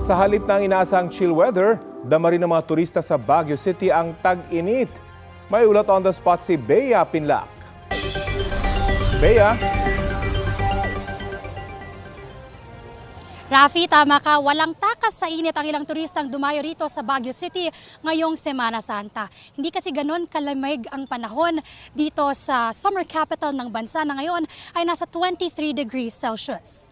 Sa halip ng inaasang chill weather, dama rin ng mga turista sa Baguio City ang tag-init. May ulat on the spot si Bea Pinlac. Bea? Rafi, tama ka. Walang takas sa init ang ilang turistang dumayo rito sa Baguio City ngayong Semana Santa. Hindi kasi ganun kalamig ang panahon dito sa summer capital ng bansa na ngayon ay nasa 23 degrees Celsius.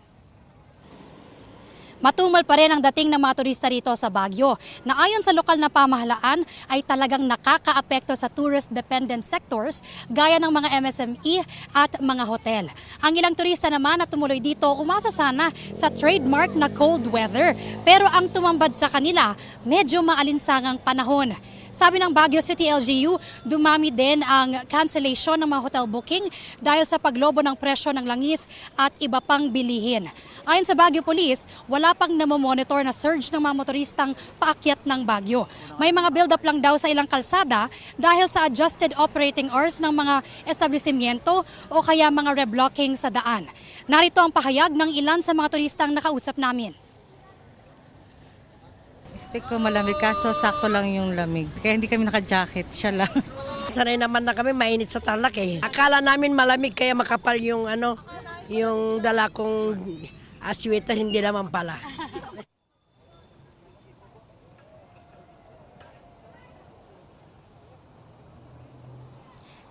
Matumal pa rin ang dating ng mga turista rito sa Baguio na ayon sa lokal na pamahalaan ay talagang nakakaapekto sa tourist-dependent sectors gaya ng mga MSME at mga hotel. Ang ilang turista naman na tumuloy dito umasa sana sa trademark na cold weather pero ang tumambad sa kanila medyo maalinsangang panahon. Sabi ng Baguio City LGU, dumami din ang cancellation ng mga hotel booking dahil sa paglobo ng presyo ng langis at iba pang bilihin. Ayon sa Baguio Police, wala pang namomonitor na surge ng mga motoristang paakyat ng Baguio. May mga build-up lang daw sa ilang kalsada dahil sa adjusted operating hours ng mga establishmento o kaya mga reblocking sa daan. Narito ang pahayag ng ilan sa mga turistang nakausap namin. Expect ko malamig kaso sakto lang yung lamig. Kaya hindi kami naka-jacket, siya lang. Sanay naman na kami mainit sa Tarlac eh. Akala namin malamig kaya makapal yung yung dala kong sweater, hindi naman pala.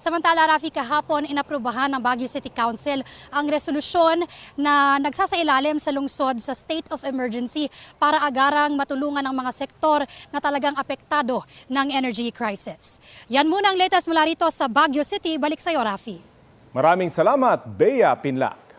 Samantala, Rafi, kahapon inaprubahan ng Baguio City Council ang resolusyon na nagsasailalim sa lungsod sa state of emergency para agarang matulungan ang mga sektor na talagang apektado ng energy crisis. Yan muna ang latest mula rito sa Baguio City. Balik sa iyo, Rafi. Maraming salamat, Bea Pinlac.